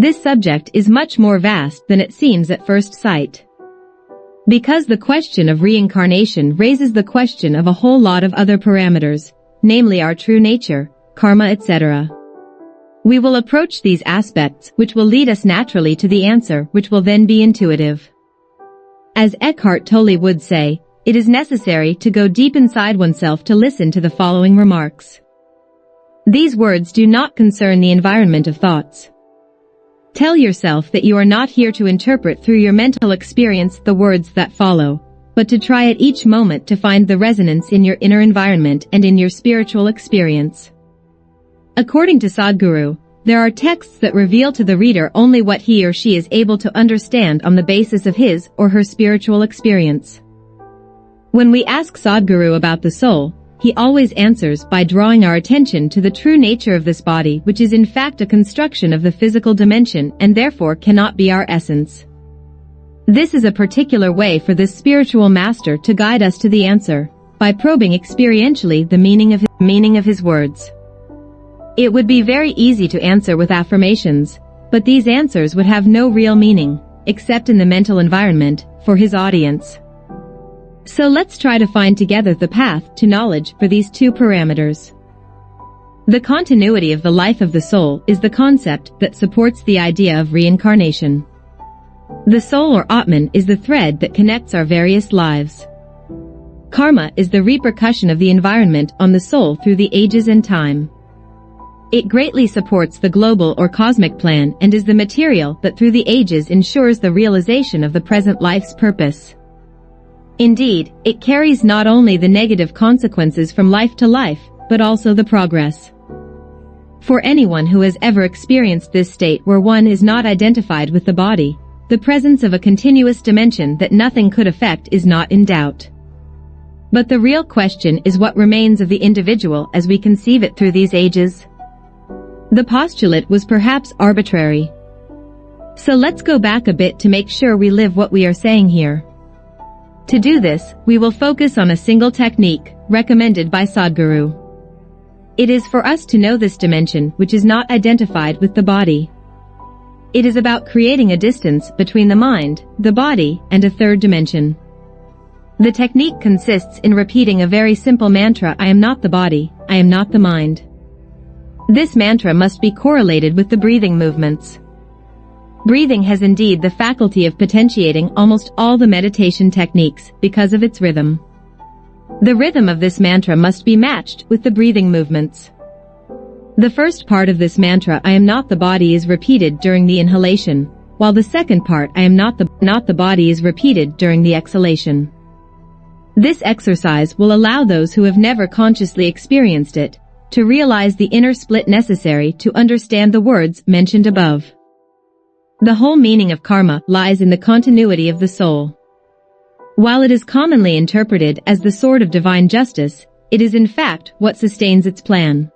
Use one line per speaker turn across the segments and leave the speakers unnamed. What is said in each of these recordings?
This subject is much more vast than it seems at first sight. Because the question of reincarnation raises the question of a whole lot of other parameters, namely our true nature, karma, etc. We will approach these aspects which will lead us naturally to the answer which will then be intuitive. As Eckhart Tolle would say, it is necessary to go deep inside oneself to listen to the following remarks. These words do not concern the environment of thoughts. Tell yourself that you are not here to interpret through your mental experience the words that follow, but to try at each moment to find the resonance in your inner environment and in your spiritual experience. According to Sadhguru, there are texts that reveal to the reader only what he or she is able to understand on the basis of his or her spiritual experience. When we ask Sadhguru about the soul, he always answers by drawing our attention to the true nature of this body, which is in fact a construction of the physical dimension and therefore cannot be our essence. This is a particular way for this spiritual master to guide us to the answer, by probing experientially the meaning of his words. It would be very easy to answer with affirmations, but these answers would have no real meaning, except in the mental environment, for his audience. So let's try to find together the path to knowledge for these two parameters. The continuity of the life of the soul is the concept that supports the idea of reincarnation. The soul or Atman is the thread that connects our various lives. Karma is the repercussion of the environment on the soul through the ages and time. It greatly supports the global or cosmic plan and is the material that through the ages ensures the realization of the present life's purpose. Indeed, it carries not only the negative consequences from life to life, but also the progress. For anyone who has ever experienced this state where one is not identified with the body, the presence of a continuous dimension that nothing could affect is not in doubt. But the real question is what remains of the individual as we conceive it through these ages. The postulate was perhaps arbitrary. So let's go back a bit to make sure we live what we are saying here. To do this, we will focus on a single technique, recommended by Sadhguru. It is for us to know this dimension which is not identified with the body. It is about creating a distance between the mind, the body, and a third dimension. The technique consists in repeating a very simple mantra: I am not the body, I am not the mind. This mantra must be correlated with the breathing movements. Breathing has indeed the faculty of potentiating almost all the meditation techniques because of its rhythm. The rhythm of this mantra must be matched with the breathing movements. The first part of this mantra, I am not the body, is repeated during the inhalation, while the second part, I am not the body, is repeated during the exhalation. This exercise will allow those who have never consciously experienced it to realize the inner split necessary to understand the words mentioned above. The whole meaning of karma lies in the continuity of the soul. While it is commonly interpreted as the sword of divine justice, it is in fact what sustains its plan.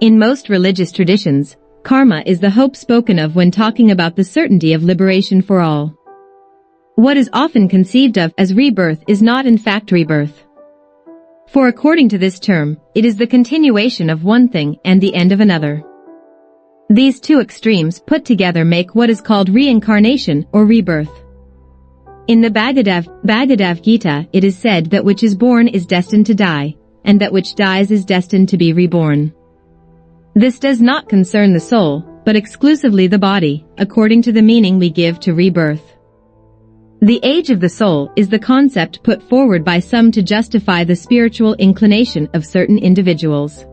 In most religious traditions, karma is the hope spoken of when talking about the certainty of liberation for all. What is often conceived of as rebirth is not in fact rebirth. For according to this term, it is the continuation of one thing and the end of another. These two extremes put together make what is called reincarnation or rebirth. In the Bhagavad Gita, it is said that which is born is destined to die, and that which dies is destined to be reborn. This does not concern the soul, but exclusively the body, according to the meaning we give to rebirth. The age of the soul is the concept put forward by some to justify the spiritual inclination of certain individuals.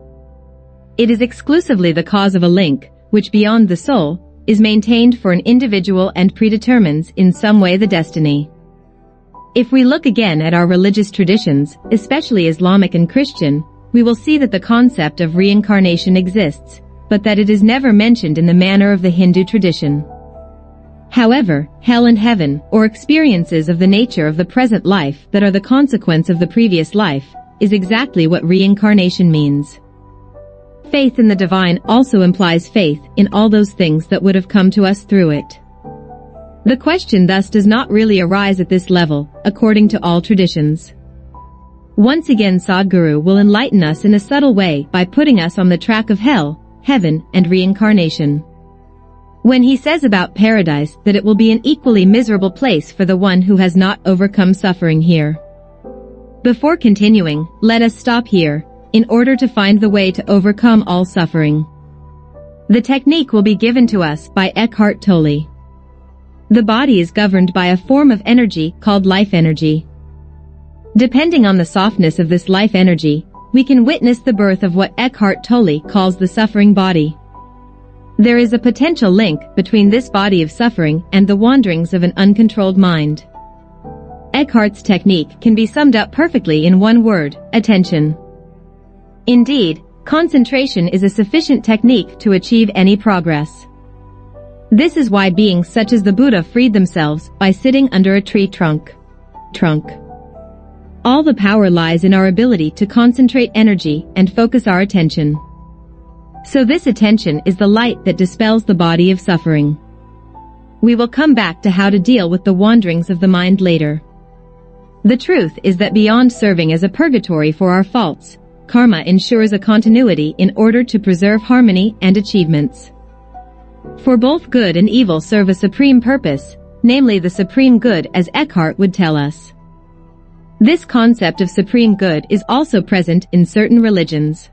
It is exclusively the cause of a link, which beyond the soul, is maintained for an individual and predetermines in some way the destiny. If we look again at our religious traditions, especially Islamic and Christian, we will see that the concept of reincarnation exists, but that it is never mentioned in the manner of the Hindu tradition. However, hell and heaven, or experiences of the nature of the present life that are the consequence of the previous life, is exactly what reincarnation means. Faith in the divine also implies faith in all those things that would have come to us through it. The question thus does not really arise at this level, according to all traditions. Once again, Sadhguru will enlighten us in a subtle way by putting us on the track of hell, heaven, and reincarnation. when he says about paradise that it will be an equally miserable place for the one who has not overcome suffering here. Before continuing, let us stop here, in order to find the way to overcome all suffering. The technique will be given to us by Eckhart Tolle. The body is governed by a form of energy called life energy. Depending on the softness of this life energy, we can witness the birth of what Eckhart Tolle calls the suffering body. There is a potential link between this body of suffering and the wanderings of an uncontrolled mind. Eckhart's technique can be summed up perfectly in one word: attention. Indeed, concentration is a sufficient technique to achieve any progress. This is why beings such as the Buddha freed themselves by sitting under a tree trunk. All the power lies in our ability to concentrate energy and focus our attention. So this attention is the light that dispels the body of suffering. We will come back to how to deal with the wanderings of the mind later. The truth is that beyond serving as a purgatory for our faults, karma ensures a continuity in order to preserve harmony and achievements. For both good and evil serve a supreme purpose, namely the supreme good, as Eckhart would tell us. This concept of supreme good is also present in certain religions.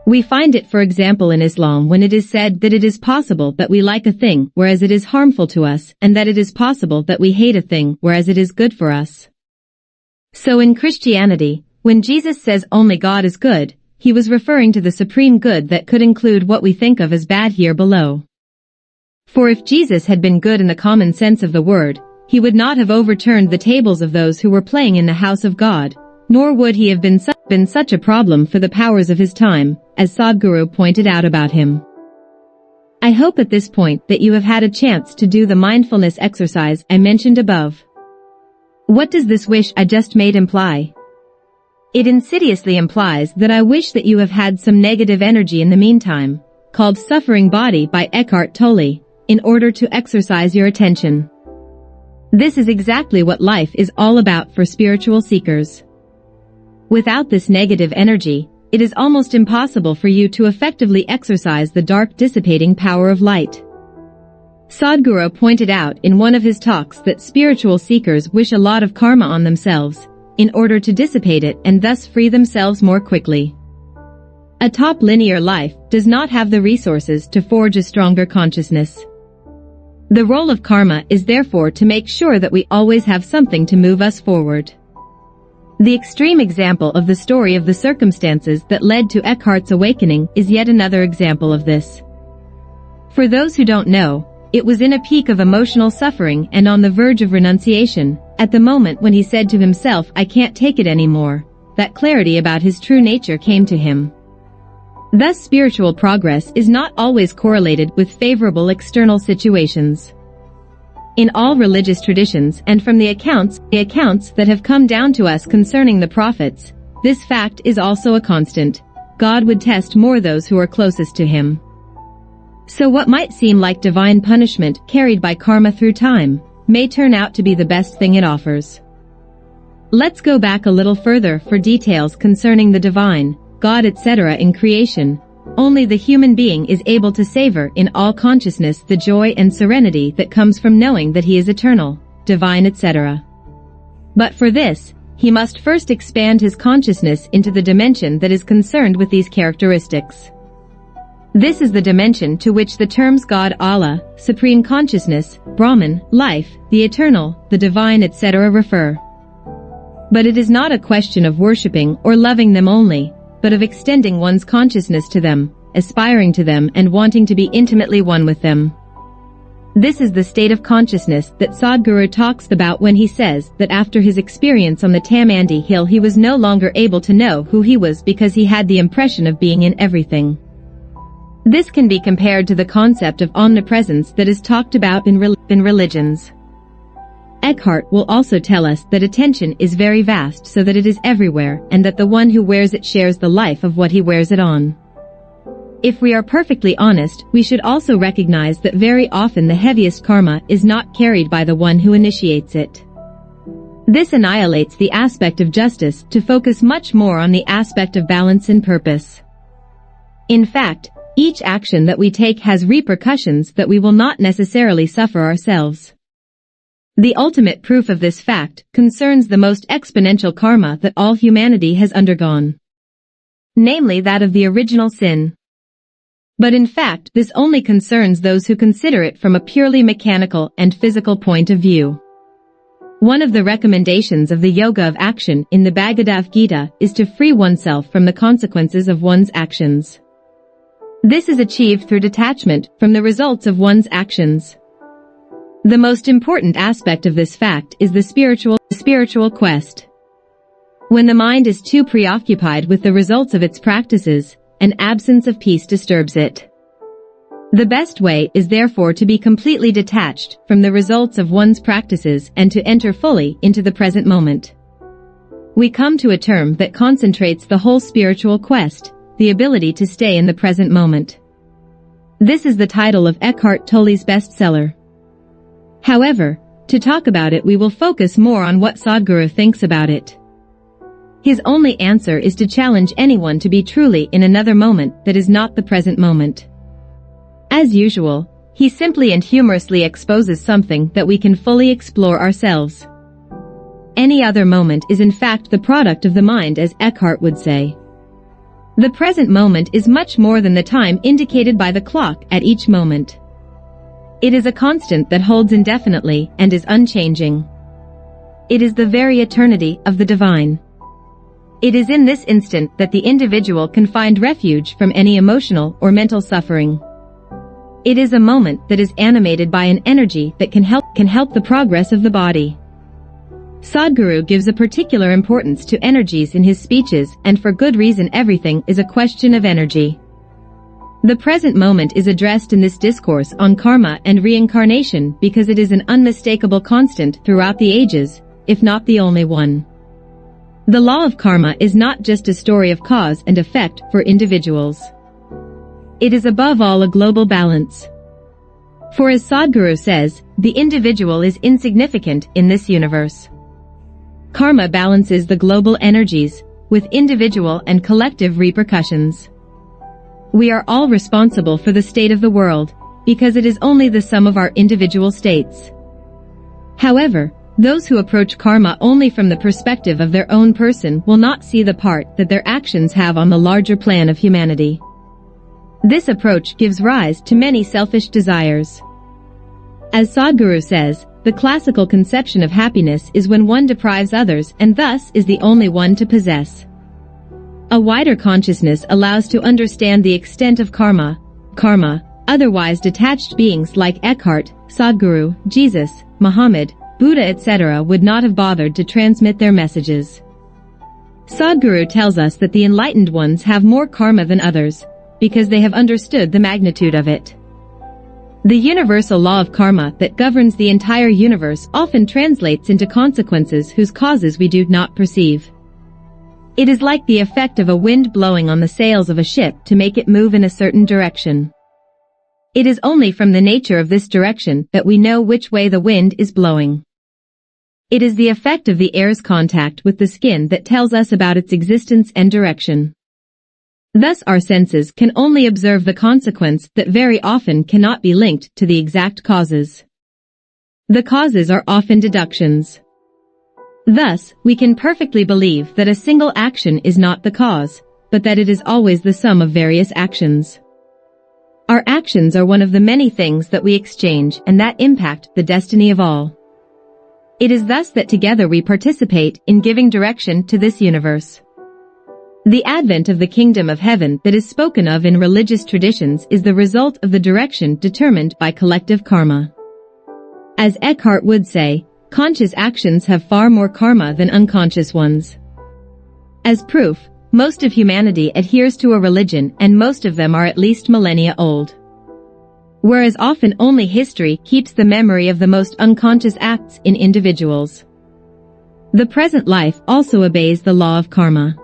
We find it, for example, in Islam, when it is said that it is possible that we like a thing whereas it is harmful to us, and that it is possible that we hate a thing whereas it is good for us. So in Christianity, when Jesus says only God is good, he was referring to the supreme good that could include what we think of as bad here below. For if Jesus had been good in the common sense of the word, he would not have overturned the tables of those who were playing in the house of God, nor would he have been such a problem for the powers of his time, as Sadhguru pointed out about him. I hope at this point that you have had a chance to do the mindfulness exercise I mentioned above. What does this wish I just made imply? It insidiously implies that I wish that you have had some negative energy in the meantime, called Suffering Body by Eckhart Tolle, in order to exercise your attention. This is exactly what life is all about for spiritual seekers. Without this negative energy, it is almost impossible for you to effectively exercise the dark dissipating power of light. Sadhguru pointed out in one of his talks that spiritual seekers wish a lot of karma on themselves, in order to dissipate it and thus free themselves more quickly. A top linear life does not have the resources to forge a stronger consciousness. The role of karma is therefore to make sure that we always have something to move us forward. The extreme example of the story of the circumstances that led to Eckhart's awakening is yet another example of this. For those who don't know, it was in a peak of emotional suffering and on the verge of renunciation, at the moment when he said to himself, "I can't take it anymore," that clarity about his true nature came to him. Thus, spiritual progress is not always correlated with favorable external situations. In all religious traditions and from the accounts that have come down to us concerning the prophets, this fact is also a constant. God would test more those who are closest to him. So what might seem like divine punishment carried by karma through time, may turn out to be the best thing it offers. Let's go back a little further for details concerning the divine, God, etc. in creation. Only the human being is able to savor in all consciousness the joy and serenity that comes from knowing that he is eternal, divine, etc. But for this, he must first expand his consciousness into the dimension that is concerned with these characteristics. This is the dimension to which the terms God, Allah, Supreme Consciousness, Brahman, Life, the Eternal, the Divine, etc. refer. But it is not a question of worshipping or loving them only, but of extending one's consciousness to them, aspiring to them and wanting to be intimately one with them. This is the state of consciousness that Sadhguru talks about when he says that after his experience on the Tamandi hill he was no longer able to know who he was because he had the impression of being in everything. This can be compared to the concept of omnipresence that is talked about in religions. Eckhart will also tell us that attention is very vast so that it is everywhere and that the one who wears it shares the life of what he wears it on. If we are perfectly honest, we should also recognize that very often the heaviest karma is not carried by the one who initiates it. This annihilates the aspect of justice to focus much more on the aspect of balance and purpose. In fact, Each action that we take has repercussions that we will not necessarily suffer ourselves. The ultimate proof of this fact concerns the most exponential karma that all humanity has undergone, namely that of the original sin. But in fact, this only concerns those who consider it from a purely mechanical and physical point of view. One of the recommendations of the yoga of action in the Bhagavad Gita is to free oneself from the consequences of one's actions. This is achieved through detachment from the results of one's actions. The most important aspect of this fact is the spiritual quest. When the mind is too preoccupied with the results of its practices, an absence of peace disturbs it. The best way is therefore to be completely detached from the results of one's practices and to enter fully into the present moment. We come to a term that concentrates the whole spiritual quest, the ability to stay in the present moment. This is the title of Eckhart Tolle's bestseller. However, to talk about it we will focus more on what Sadhguru thinks about it. His only answer is to challenge anyone to be truly in another moment that is not the present moment. As usual, he simply and humorously exposes something that we can fully explore ourselves. Any other moment is in fact the product of the mind, as Eckhart would say. The present moment is much more than the time indicated by the clock at each moment. It is a constant that holds indefinitely and is unchanging. It is the very eternity of the divine. It is in this instant that the individual can find refuge from any emotional or mental suffering. It is a moment that is animated by an energy that can help the progress of the body. Sadhguru gives a particular importance to energies in his speeches, and for good reason. Everything is a question of energy. The present moment is addressed in this discourse on karma and reincarnation because it is an unmistakable constant throughout the ages, if not the only one. The law of karma is not just a story of cause and effect for individuals. It is above all a global balance. For as Sadhguru says, the individual is insignificant in this universe. Karma balances the global energies, with individual and collective repercussions. We are all responsible for the state of the world, because it is only the sum of our individual states. However, those who approach karma only from the perspective of their own person will not see the part that their actions have on the larger plan of humanity. This approach gives rise to many selfish desires. As Sadhguru says, the classical conception of happiness is when one deprives others and thus is the only one to possess. A wider consciousness allows to understand the extent of karma. Otherwise detached beings like Eckhart, Sadhguru, Jesus, Muhammad, Buddha etc. would not have bothered to transmit their messages. Sadhguru tells us that the enlightened ones have more karma than others, because they have understood the magnitude of it. The universal law of karma that governs the entire universe often translates into consequences whose causes we do not perceive. It is like the effect of a wind blowing on the sails of a ship to make it move in a certain direction. It is only from the nature of this direction that we know which way the wind is blowing. It is the effect of the air's contact with the skin that tells us about its existence and direction. Thus our senses can only observe the consequence that very often cannot be linked to the exact causes. The causes are often deductions. Thus, we can perfectly believe that a single action is not the cause, but that it is always the sum of various actions. Our actions are one of the many things that we exchange and that impact the destiny of all. It is thus that together we participate in giving direction to this universe. The advent of the kingdom of heaven that is spoken of in religious traditions is the result of the direction determined by collective karma. As Eckhart would say, conscious actions have far more karma than unconscious ones. As proof, most of humanity adheres to a religion and most of them are at least millennia old. Whereas often only history keeps the memory of the most unconscious acts in individuals. The present life also obeys the law of karma.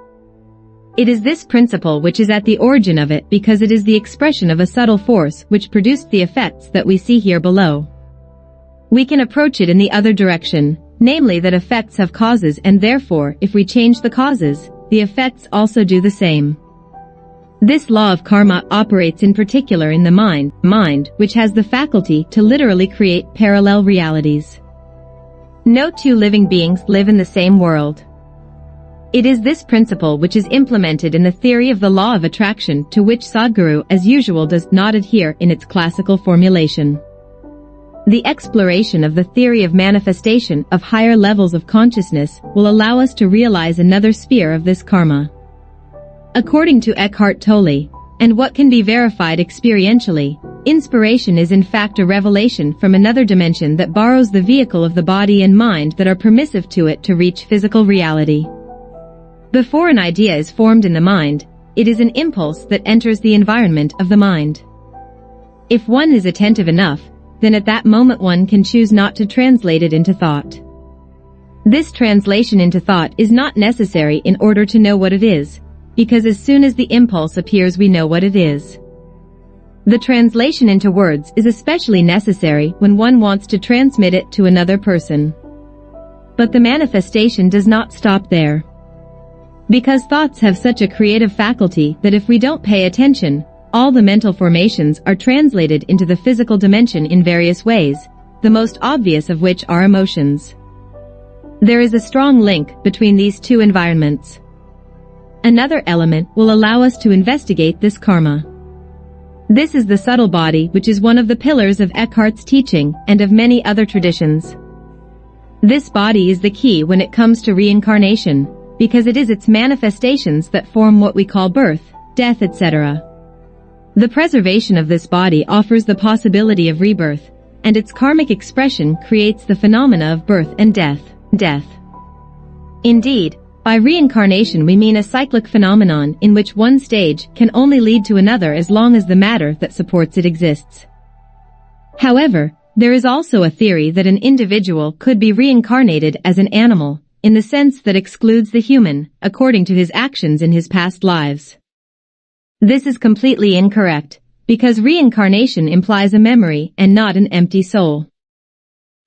It is this principle which is at the origin of it because it is the expression of a subtle force which produced the effects that we see here below. We can approach it in the other direction, namely that effects have causes and therefore if we change the causes, the effects also do the same. This law of karma operates in particular in the mind, which has the faculty to literally create parallel realities. No two living beings live in the same world. It is this principle which is implemented in the theory of the law of attraction, to which Sadhguru, as usual, does not adhere in its classical formulation. The exploration of the theory of manifestation of higher levels of consciousness will allow us to realize another sphere of this karma. According to Eckhart Tolle, and what can be verified experientially, inspiration is in fact a revelation from another dimension that borrows the vehicle of the body and mind that are permissive to it to reach physical reality. Before an idea is formed in the mind, it is an impulse that enters the environment of the mind. If one is attentive enough, then at that moment one can choose not to translate it into thought. This translation into thought is not necessary in order to know what it is, because as soon as the impulse appears we know what it is. The translation into words is especially necessary when one wants to transmit it to another person. But the manifestation does not stop there. Because thoughts have such a creative faculty that if we don't pay attention, all the mental formations are translated into the physical dimension in various ways, the most obvious of which are emotions. There is a strong link between these two environments. Another element will allow us to investigate this karma. This is the subtle body, which is one of the pillars of Eckhart's teaching and of many other traditions. This body is the key when it comes to reincarnation, because it is its manifestations that form what we call birth, death, etc. The preservation of this body offers the possibility of rebirth, and its karmic expression creates the phenomena of birth and death. Indeed, by reincarnation we mean a cyclic phenomenon in which one stage can only lead to another as long as the matter that supports it exists. However, there is also a theory that an individual could be reincarnated as an animal, in the sense that excludes the human, according to his actions in his past lives. This is completely incorrect, because reincarnation implies a memory and not an empty soul.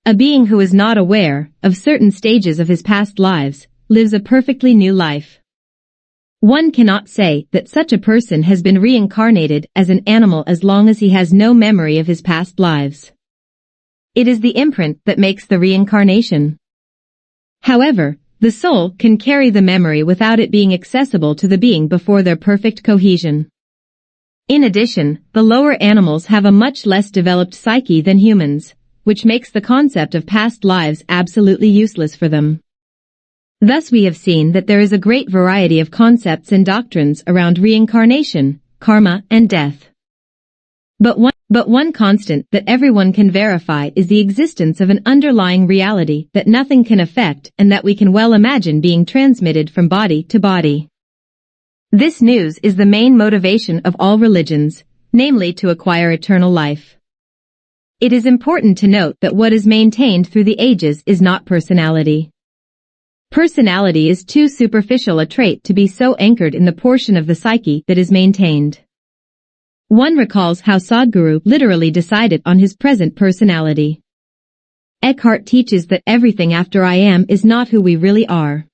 A being who is not aware of certain stages of his past lives lives a perfectly new life. One cannot say that such a person has been reincarnated as an animal as long as he has no memory of his past lives. It is the imprint that makes the reincarnation. However, the soul can carry the memory without it being accessible to the being before their perfect cohesion. In addition, the lower animals have a much less developed psyche than humans, which makes the concept of past lives absolutely useless for them. Thus we have seen that there is a great variety of concepts and doctrines around reincarnation, karma, and death. But one constant that everyone can verify is the existence of an underlying reality that nothing can affect and that we can well imagine being transmitted from body to body. This news is the main motivation of all religions, namely to acquire eternal life. It is important to note that what is maintained through the ages is not personality. Personality is too superficial a trait to be so anchored in the portion of the psyche that is maintained. One recalls how Sadhguru literally decided on his present personality. Eckhart teaches that everything after I am is not who we really are.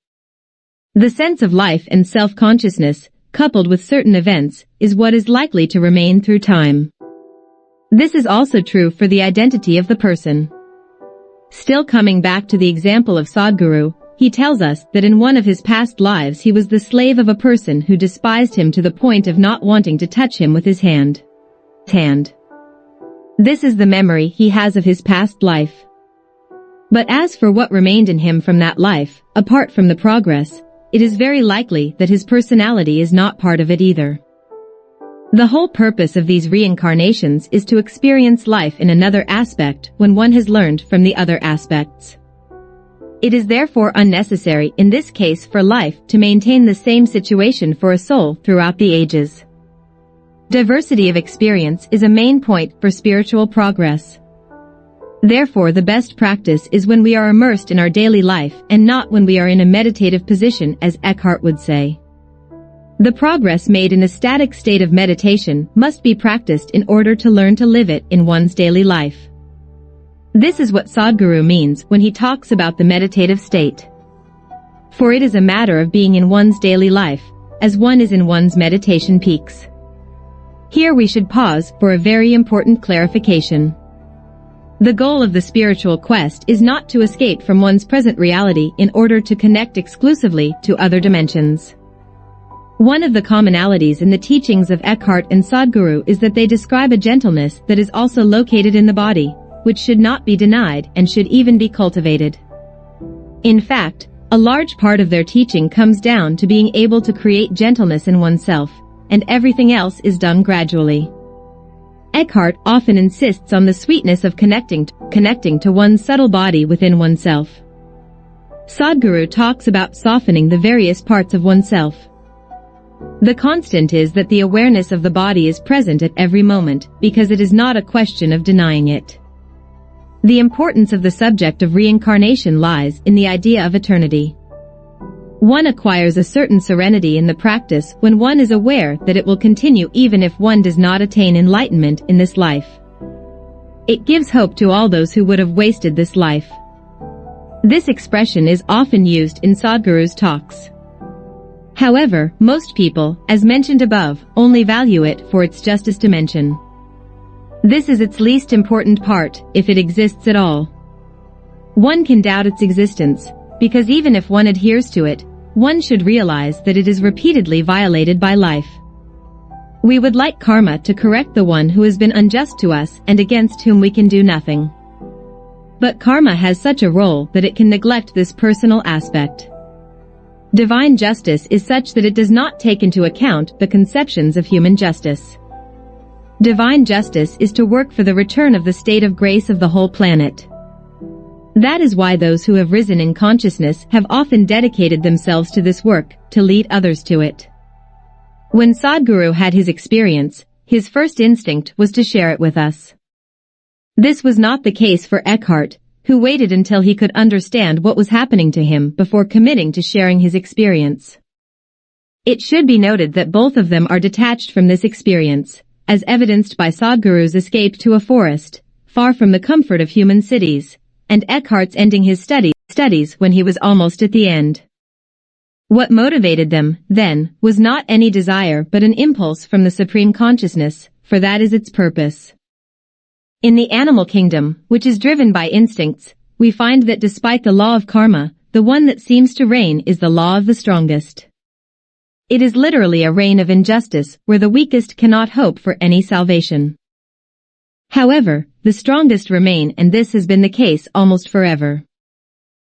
The sense of life and self-consciousness, coupled with certain events, is what is likely to remain through time. This is also true for the identity of the person. Still coming back to the example of Sadhguru, he tells us that in one of his past lives he was the slave of a person who despised him to the point of not wanting to touch him with his hand. This is the memory he has of his past life. But as for what remained in him from that life, apart from the progress, it is very likely that his personality is not part of it either. The whole purpose of these reincarnations is to experience life in another aspect when one has learned from the other aspects. It is therefore unnecessary in this case for life to maintain the same situation for a soul throughout the ages. Diversity of experience is a main point for spiritual progress. Therefore the best practice is when we are immersed in our daily life and not when we are in a meditative position, as Eckhart would say. The progress made in a static state of meditation must be practiced in order to learn to live it in one's daily life. This is what Sadhguru means when he talks about the meditative state. For it is a matter of being in one's daily life, as one is in one's meditation peaks. Here we should pause for a very important clarification. The goal of the spiritual quest is not to escape from one's present reality in order to connect exclusively to other dimensions. One of the commonalities in the teachings of Eckhart and Sadhguru is that they describe a gentleness that is also located in the body, which should not be denied and should even be cultivated. In fact, a large part of their teaching comes down to being able to create gentleness in oneself, and everything else is done gradually. Eckhart often insists on the sweetness of connecting to one's subtle body within oneself. Sadhguru talks about softening the various parts of oneself. The constant is that the awareness of the body is present at every moment, because it is not a question of denying it. The importance of the subject of reincarnation lies in the idea of eternity. One acquires a certain serenity in the practice when one is aware that it will continue even if one does not attain enlightenment in this life. It gives hope to all those who would have wasted this life. This expression is often used in Sadhguru's talks. However, most people, as mentioned above, only value it for its justest dimension. This is its least important part, if it exists at all. One can doubt its existence, because even if one adheres to it, one should realize that it is repeatedly violated by life. We would like karma to correct the one who has been unjust to us and against whom we can do nothing. But karma has such a role that it can neglect this personal aspect. Divine justice is such that it does not take into account the conceptions of human justice. Divine justice is to work for the return of the state of grace of the whole planet. That is why those who have risen in consciousness have often dedicated themselves to this work, to lead others to it. When Sadhguru had his experience, his first instinct was to share it with us. This was not the case for Eckhart, who waited until he could understand what was happening to him before committing to sharing his experience. It should be noted that both of them are detached from this experience, as evidenced by Sadhguru's escape to a forest, far from the comfort of human cities, and Eckhart's ending his studies when he was almost at the end. What motivated them, then, was not any desire but an impulse from the Supreme Consciousness, for that is its purpose. In the animal kingdom, which is driven by instincts, we find that despite the law of karma, the one that seems to reign is the law of the strongest. It is literally a reign of injustice where the weakest cannot hope for any salvation. However, the strongest remain, and this has been the case almost forever.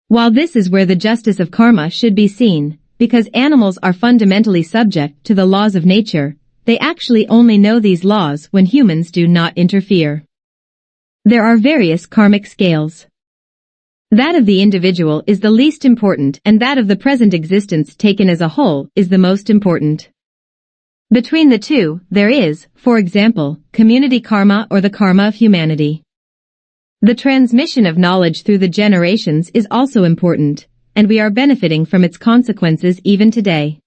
While this is where the justice of karma should be seen, because animals are fundamentally subject to the laws of nature, they actually only know these laws when humans do not interfere. There are various karmic scales. That of the individual is the least important, and that of the present existence taken as a whole is the most important. Between the two, there is, for example, community karma or the karma of humanity. The transmission of knowledge through the generations is also important, and we are benefiting from its consequences even today.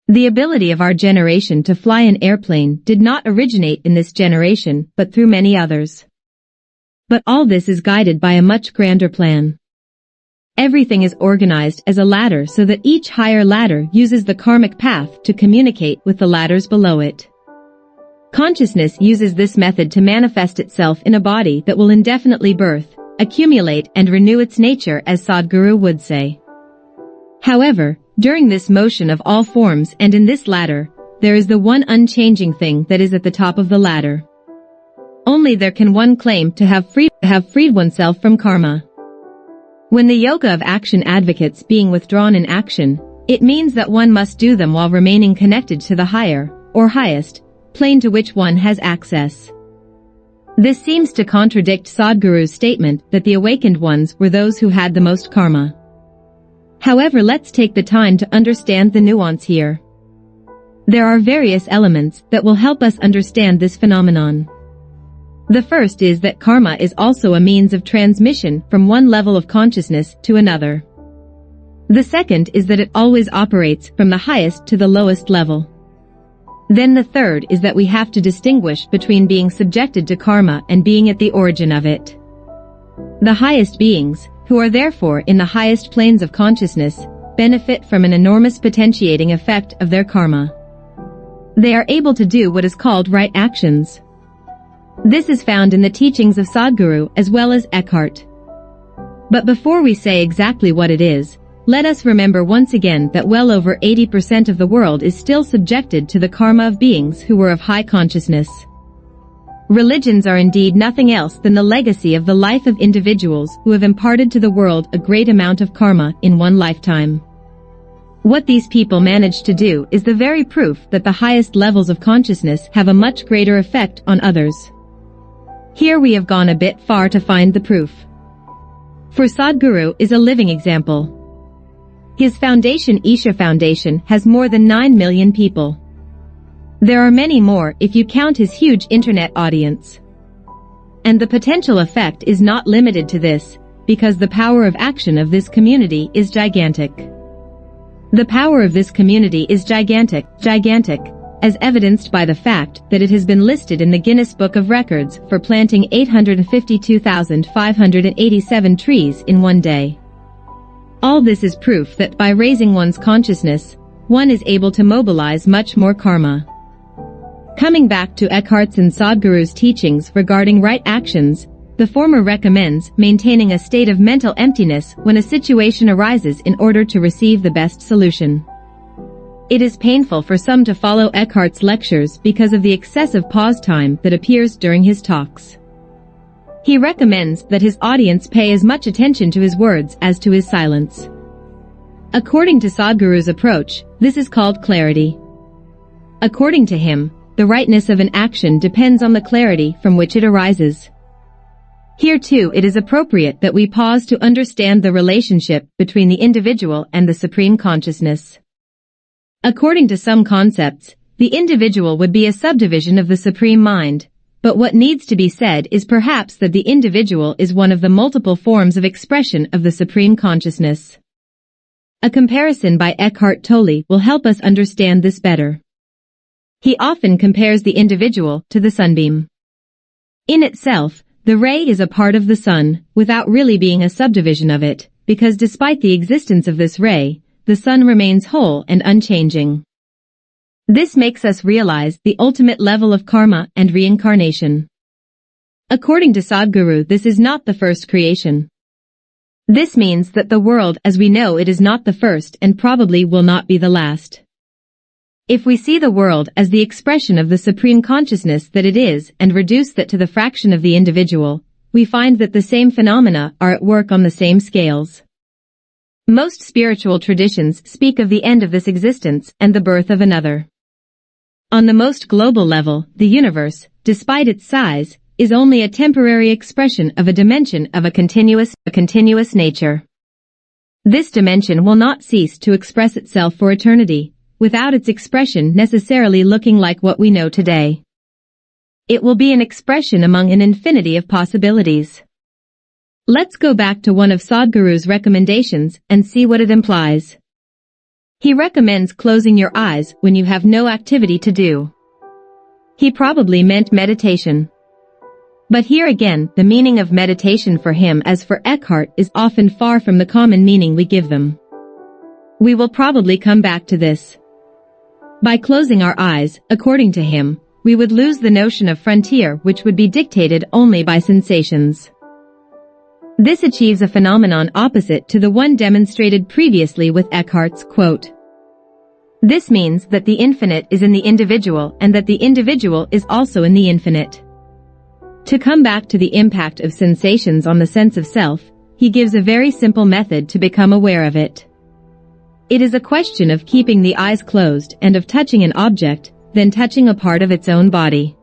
The ability of our generation to fly an airplane did not originate in this generation, but through many others. But all this is guided by a much grander plan. Everything is organized as a ladder so that each higher ladder uses the karmic path to communicate with the ladders below it. Consciousness uses this method to manifest itself in a body that will indefinitely birth, accumulate and renew its nature, as Sadhguru would say. However, during this motion of all forms and in this ladder, there is the one unchanging thing that is at the top of the ladder. Only there can one claim to have freed oneself from karma. When the yoga of action advocates being withdrawn in action, it means that one must do them while remaining connected to the higher, or highest, plane to which one has access. This seems to contradict Sadhguru's statement that the awakened ones were those who had the most karma. However, let's take the time to understand the nuance here. There are various elements that will help us understand this phenomenon. The first is that karma is also a means of transmission from one level of consciousness to another. The second is that it always operates from the highest to the lowest level. Then the third is that we have to distinguish between being subjected to karma and being at the origin of it. The highest beings, who are therefore in the highest planes of consciousness, benefit from an enormous potentiating effect of their karma. They are able to do what is called right actions. This is found in the teachings of Sadhguru as well as Eckhart. But before we say exactly what it is, let us remember once again that well over 80% of the world is still subjected to the karma of beings who were of high consciousness. Religions are indeed nothing else than the legacy of the life of individuals who have imparted to the world a great amount of karma in one lifetime. What these people manage to do is the very proof that the highest levels of consciousness have a much greater effect on others. Here we have gone a bit far to find the proof. For Sadhguru is a living example. His foundation, Isha Foundation, has more than 9 million people. There are many more if you count his huge internet audience. And the potential effect is not limited to this, because the power of action of this community is gigantic. The power of this community is gigantic, as evidenced by the fact that it has been listed in the Guinness Book of Records for planting 852,587 trees in one day. All this is proof that by raising one's consciousness, one is able to mobilize much more karma. Coming back to Eckhart's and Sadhguru's teachings regarding right actions, the former recommends maintaining a state of mental emptiness when a situation arises in order to receive the best solution. It is painful for some to follow Eckhart's lectures because of the excessive pause time that appears during his talks. He recommends that his audience pay as much attention to his words as to his silence. According to Sadhguru's approach, this is called clarity. According to him, the rightness of an action depends on the clarity from which it arises. Here too it is appropriate that we pause to understand the relationship between the individual and the Supreme Consciousness. According to some concepts, the individual would be a subdivision of the Supreme Mind, but what needs to be said is perhaps that the individual is one of the multiple forms of expression of the Supreme Consciousness. A comparison by Eckhart Tolle will help us understand this better. He often compares the individual to the sunbeam. In itself, the ray is a part of the sun, without really being a subdivision of it, because despite the existence of this ray, the sun remains whole and unchanging. This makes us realize the ultimate level of karma and reincarnation. According to Sadhguru, this is not the first creation. This means that the world as we know it is not the first and probably will not be the last. If we see the world as the expression of the Supreme Consciousness that it is and reduce that to the fraction of the individual, we find that the same phenomena are at work on the same scales. Most spiritual traditions speak of the end of this existence and the birth of another. On the most global level, the universe, despite its size, is only a temporary expression of a dimension of a continuous nature. This dimension will not cease to express itself for eternity, without its expression necessarily looking like what we know today. It will be an expression among an infinity of possibilities. Let's go back to one of Sadhguru's recommendations and see what it implies. He recommends closing your eyes when you have no activity to do. He probably meant meditation. But here again, the meaning of meditation for him as for Eckhart is often far from the common meaning we give them. We will probably come back to this. By closing our eyes, according to him, we would lose the notion of frontier which would be dictated only by sensations. This achieves a phenomenon opposite to the one demonstrated previously with Eckhart's quote. This means that the infinite is in the individual and that the individual is also in the infinite. To come back to the impact of sensations on the sense of self, he gives a very simple method to become aware of it. It is a question of keeping the eyes closed and of touching an object, then touching a part of its own body.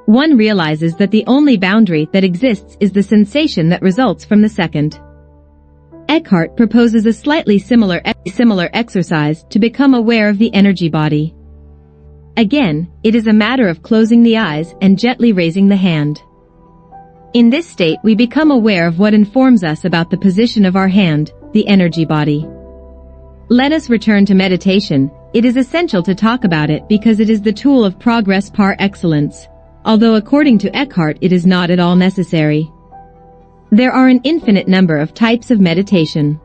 One realizes that the only boundary that exists is the sensation that results from the second. Eckhart proposes a slightly similar exercise to become aware of the energy body. Again, it is a matter of closing the eyes and gently raising the hand. In this state we become aware of what informs us about the position of our hand, the energy body. Let us return to meditation. It is essential to talk about it because it is the tool of progress par excellence, although according to Eckhart it is not at all necessary. There are an infinite number of types of meditation.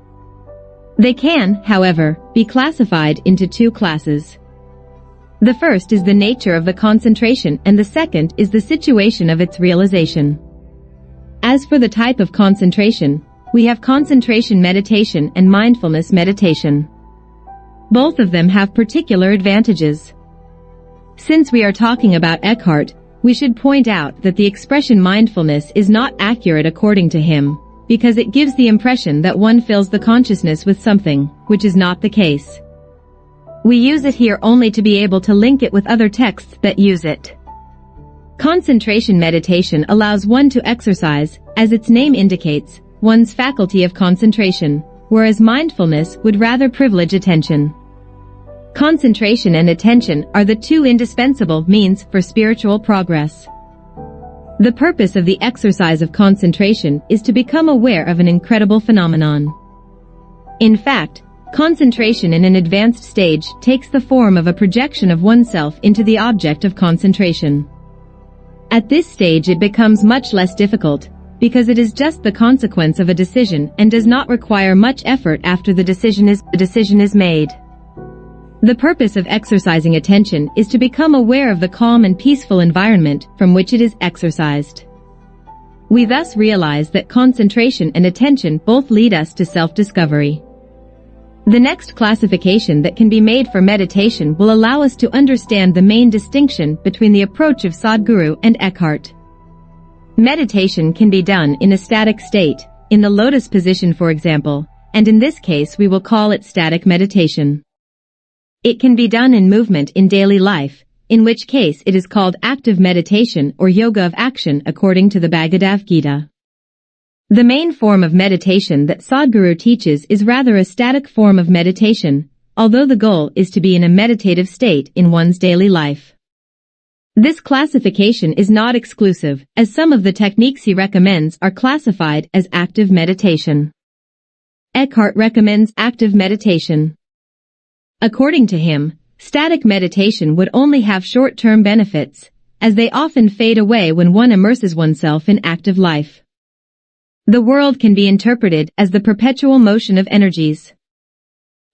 They can, however, be classified into two classes. The first is the nature of the concentration and the second is the situation of its realization. As for the type of concentration, we have concentration meditation and mindfulness meditation. Both of them have particular advantages. Since we are talking about Eckhart, we should point out that the expression mindfulness is not accurate according to him, because it gives the impression that one fills the consciousness with something, which is not the case. We use it here only to be able to link it with other texts that use it. Concentration meditation allows one to exercise, as its name indicates, one's faculty of concentration, whereas mindfulness would rather privilege attention. Concentration and attention are the two indispensable means for spiritual progress. The purpose of the exercise of concentration is to become aware of an incredible phenomenon. In fact, concentration in an advanced stage takes the form of a projection of oneself into the object of concentration. At this stage it becomes much less difficult, because it is just the consequence of a decision and does not require much effort after the decision is made. The purpose of exercising attention is to become aware of the calm and peaceful environment from which it is exercised. We thus realize that concentration and attention both lead us to self-discovery. The next classification that can be made for meditation will allow us to understand the main distinction between the approach of Sadhguru and Eckhart. Meditation can be done in a static state, in the lotus position for example, and in this case we will call it static meditation. It can be done in movement in daily life, in which case it is called active meditation or yoga of action according to the Bhagavad Gita. The main form of meditation that Sadhguru teaches is rather a static form of meditation, although the goal is to be in a meditative state in one's daily life. This classification is not exclusive, as some of the techniques he recommends are classified as active meditation. Eckhart recommends active meditation. According to him, static meditation would only have short-term benefits, as they often fade away when one immerses oneself in active life. The world can be interpreted as the perpetual motion of energies.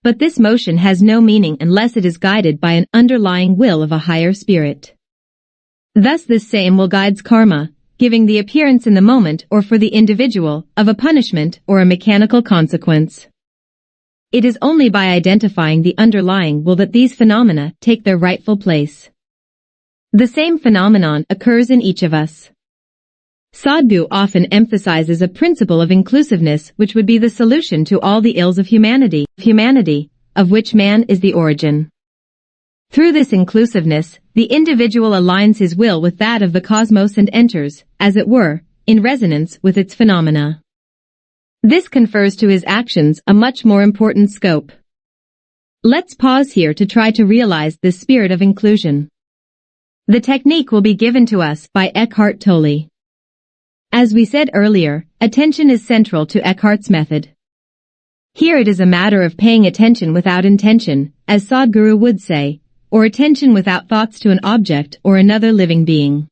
But this motion has no meaning unless it is guided by an underlying will of a higher spirit. Thus this same will guides karma, giving the appearance in the moment or for the individual of a punishment or a mechanical consequence. It is only by identifying the underlying will that these phenomena take their rightful place. The same phenomenon occurs in each of us. Sadhguru often emphasizes a principle of inclusiveness which would be the solution to all the ills of humanity, of which man is the origin. Through this inclusiveness, the individual aligns his will with that of the cosmos and enters, as it were, in resonance with its phenomena. This confers to his actions a much more important scope. Let's pause here to try to realize this spirit of inclusion. The technique will be given to us by Eckhart Tolle. As we said earlier, attention is central to Eckhart's method. Here it is a matter of paying attention without intention, as Sadhguru would say, or attention without thoughts to an object or another living being.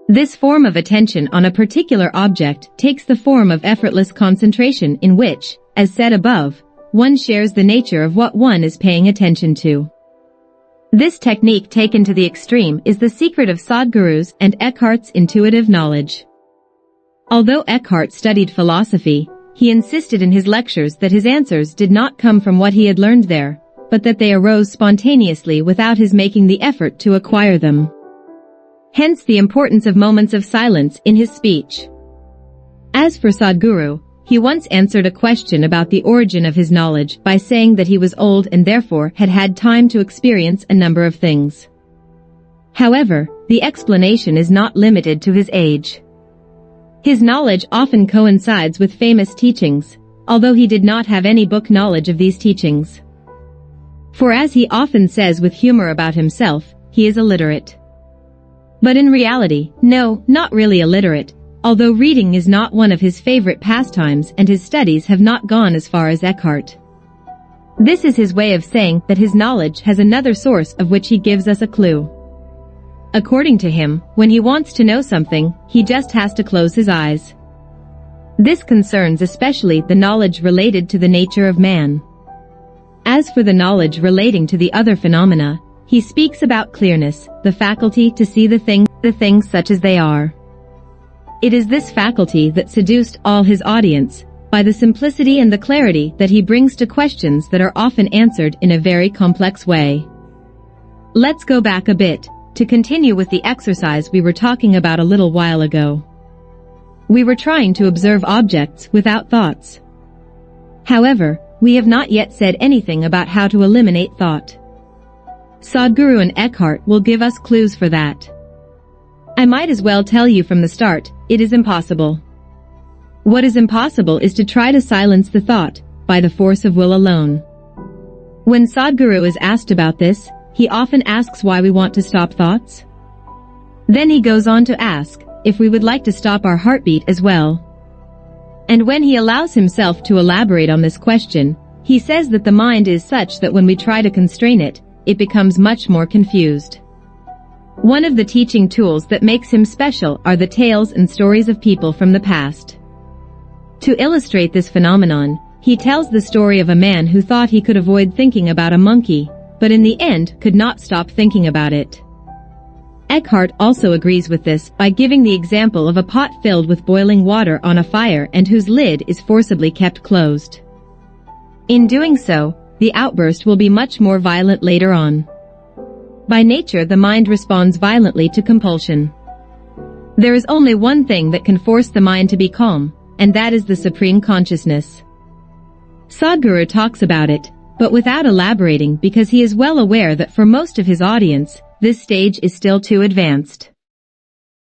This form of attention on a particular object takes the form of effortless concentration in which, as said above, one shares the nature of what one is paying attention to. This technique taken to the extreme is the secret of Sadhguru's and Eckhart's intuitive knowledge. Although Eckhart studied philosophy, he insisted in his lectures that his answers did not come from what he had learned there, but that they arose spontaneously without his making the effort to acquire them. Hence the importance of moments of silence in his speech. As for Sadhguru, he once answered a question about the origin of his knowledge by saying that he was old and therefore had had time to experience a number of things. However, the explanation is not limited to his age. His knowledge often coincides with famous teachings, although he did not have any book knowledge of these teachings. For as he often says with humor about himself, he is illiterate. But in reality, no, not really illiterate, although reading is not one of his favorite pastimes and his studies have not gone as far as Eckhart. This is his way of saying that his knowledge has another source of which he gives us a clue. According to him, when he wants to know something, he just has to close his eyes. This concerns especially the knowledge related to the nature of man. As for the knowledge relating to the other phenomena, he speaks about clearness, the faculty to see the things such as they are. It is this faculty that seduced all his audience, by the simplicity and the clarity that he brings to questions that are often answered in a very complex way. Let's go back a bit, to continue with the exercise we were talking about a little while ago. We were trying to observe objects without thoughts. However, we have not yet said anything about how to eliminate thought. Sadhguru and Eckhart will give us clues for that. I might as well tell you from the start, it is impossible. What is impossible is to try to silence the thought, by the force of will alone. When Sadhguru is asked about this, he often asks why we want to stop thoughts. Then he goes on to ask, if we would like to stop our heartbeat as well. And when he allows himself to elaborate on this question, he says that the mind is such that when we try to constrain it, it becomes much more confused. One of the teaching tools that makes him special are the tales and stories of people from the past. To illustrate this phenomenon, he tells the story of a man who thought he could avoid thinking about a monkey, but in the end could not stop thinking about it. Eckhart also agrees with this by giving the example of a pot filled with boiling water on a fire and whose lid is forcibly kept closed. In doing so, the outburst will be much more violent later on. By nature, the mind responds violently to compulsion. There is only one thing that can force the mind to be calm, and that is the supreme consciousness. Sadhguru talks about it, but without elaborating because he is well aware that for most of his audience, this stage is still too advanced.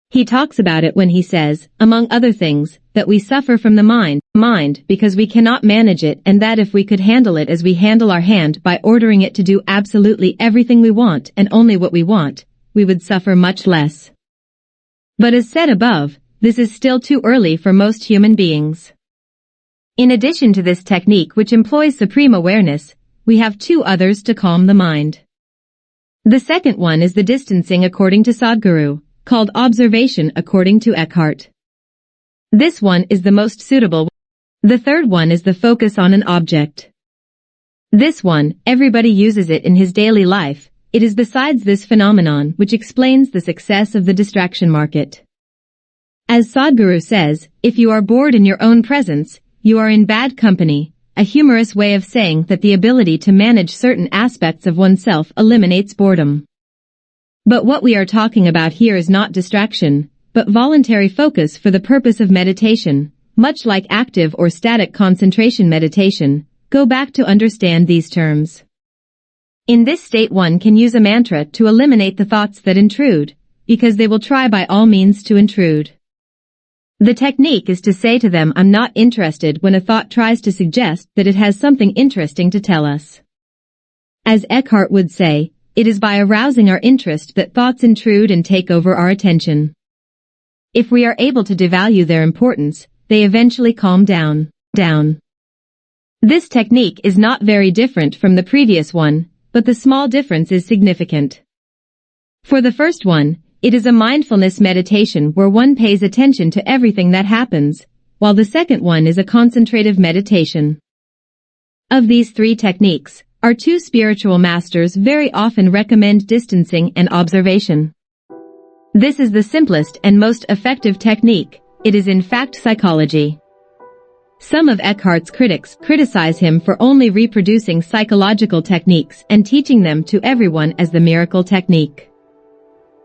He talks about it when he says, among other things, that we suffer from the mind because we cannot manage it, and that if we could handle it as we handle our hand by ordering it to do absolutely everything we want and only what we want, we would suffer much less. But as said above, this is still too early for most human beings. In addition to this technique which employs supreme awareness, we have two others to calm the mind. The second one is the distancing according to Sadhguru, called observation according to Eckhart. This one is the most suitable. The third one is the focus on an object. This one, everybody uses it in his daily life. It is besides this phenomenon which explains the success of the distraction market. As Sadhguru says, if you are bored in your own presence, you are in bad company, a humorous way of saying that the ability to manage certain aspects of oneself eliminates boredom. But what we are talking about here is not distraction, but voluntary focus for the purpose of meditation, much like active or static concentration meditation. Go back to understand these terms. In this state one can use a mantra to eliminate the thoughts that intrude, because they will try by all means to intrude. The technique is to say to them, I'm not interested, when a thought tries to suggest that it has something interesting to tell us. As Eckhart would say, it is by arousing our interest that thoughts intrude and take over our attention. If we are able to devalue their importance, they eventually calm down. This technique is not very different from the previous one, but the small difference is significant. For the first one, it is a mindfulness meditation where one pays attention to everything that happens, while the second one is a concentrative meditation. Of these three techniques, our two spiritual masters very often recommend distancing and observation. This is the simplest and most effective technique. It is in fact psychology. Some of Eckhart's critics criticize him for only reproducing psychological techniques and teaching them to everyone as the miracle technique.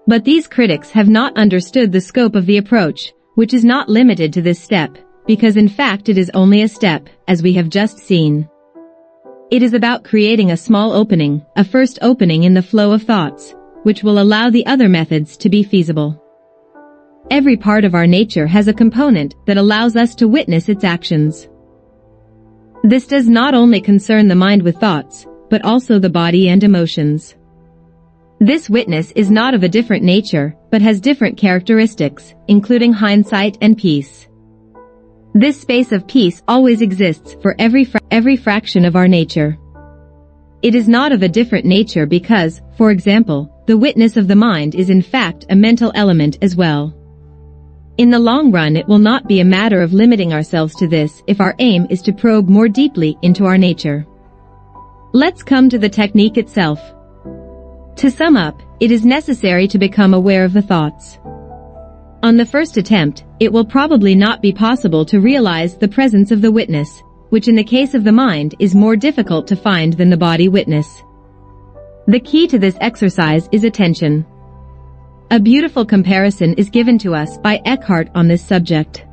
But these critics have not understood the scope of the approach, which is not limited to this step, because in fact it is only a step, as we have just seen. It is about creating a small opening, a first opening in the flow of thoughts, which will allow the other methods to be feasible. Every part of our nature has a component that allows us to witness its actions. This does not only concern the mind with thoughts, but also the body and emotions. This witness is not of a different nature, but has different characteristics, including hindsight and peace. This space of peace always exists for every fraction of our nature. It is not of a different nature because, for example, the witness of the mind is in fact a mental element as well. In the long run, it will not be a matter of limiting ourselves to this if our aim is to probe more deeply into our nature. Let's come to the technique itself. To sum up, it is necessary to become aware of the thoughts. On the first attempt, it will probably not be possible to realize the presence of the witness, which in the case of the mind is more difficult to find than the body witness. The key to this exercise is attention. A beautiful comparison is given to us by Eckhart on this subject.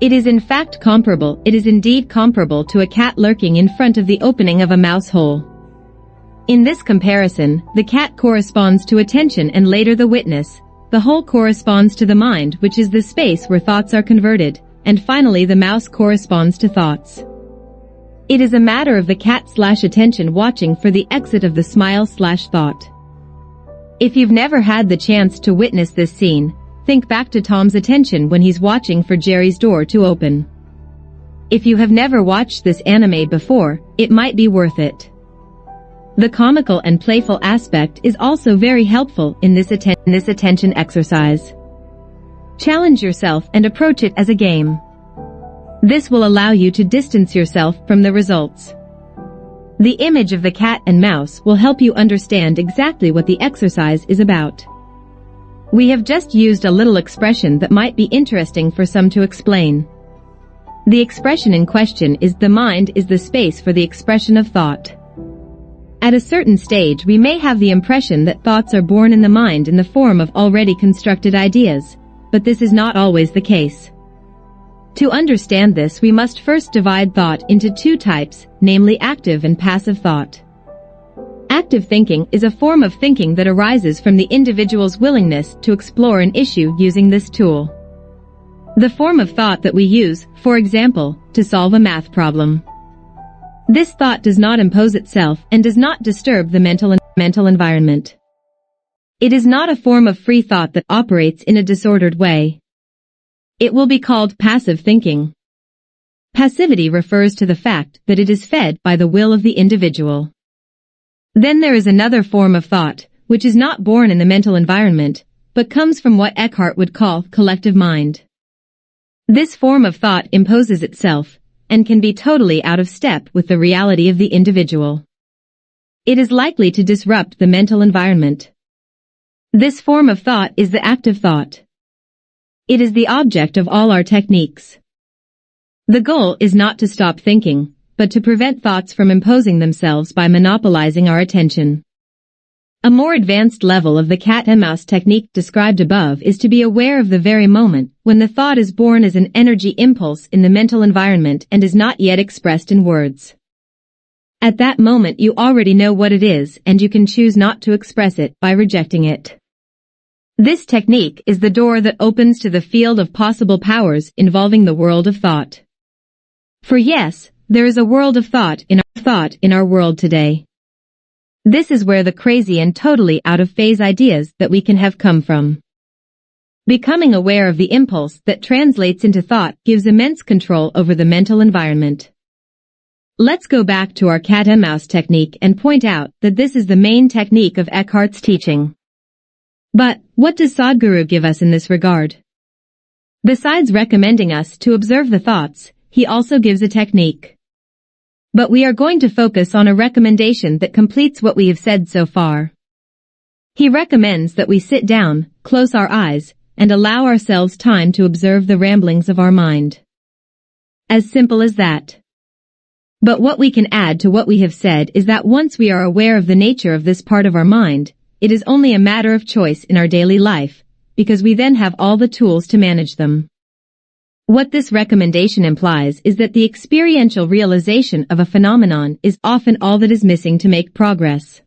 It is indeed comparable to a cat lurking in front of the opening of a mouse hole. In this comparison, the cat corresponds to attention and later the witness. The hole corresponds to the mind, which is the space where thoughts are converted, and finally the mouse corresponds to thoughts. It is a matter of the cat/attention watching for the exit of the smile/thought. If you've never had the chance to witness this scene, think back to Tom's attention when he's watching for Jerry's door to open. If you have never watched this anime before, it might be worth it. The comical and playful aspect is also very helpful in this attention exercise. Challenge yourself and approach it as a game. This will allow you to distance yourself from the results. The image of the cat and mouse will help you understand exactly what the exercise is about. We have just used a little expression that might be interesting for some to explain. The expression in question is the mind is the space for the expression of thought. At a certain stage, we may have the impression that thoughts are born in the mind in the form of already constructed ideas, but this is not always the case. To understand this, we must first divide thought into two types, namely active and passive thought. Active thinking is a form of thinking that arises from the individual's willingness to explore an issue using this tool. The form of thought that we use, for example, to solve a math problem. This thought does not impose itself and does not disturb the mental environment. It is not a form of free thought that operates in a disordered way. It will be called passive thinking. Passivity refers to the fact that it is fed by the will of the individual. Then there is another form of thought, which is not born in the mental environment, but comes from what Eckhart would call collective mind. This form of thought imposes itself, and can be totally out of step with the reality of the individual. It is likely to disrupt the mental environment. This form of thought is the active thought. It is the object of all our techniques. The goal is not to stop thinking, but to prevent thoughts from imposing themselves by monopolizing our attention. A more advanced level of the cat and mouse technique described above is to be aware of the very moment when the thought is born as an energy impulse in the mental environment and is not yet expressed in words. At that moment you already know what it is and you can choose not to express it by rejecting it. This technique is the door that opens to the field of possible powers involving the world of thought. For yes, there is a world of thought in our world today. This is where the crazy and totally out-of-phase ideas that we can have come from. Becoming aware of the impulse that translates into thought gives immense control over the mental environment. Let's go back to our cat and mouse technique and point out that this is the main technique of Eckhart's teaching. But, what does Sadhguru give us in this regard? Besides recommending us to observe the thoughts, he also gives a technique. But we are going to focus on a recommendation that completes what we have said so far. He recommends that we sit down, close our eyes, and allow ourselves time to observe the ramblings of our mind. As simple as that. But what we can add to what we have said is that once we are aware of the nature of this part of our mind, it is only a matter of choice in our daily life, because we then have all the tools to manage them. What this recommendation implies is that the experiential realization of a phenomenon is often all that is missing to make progress.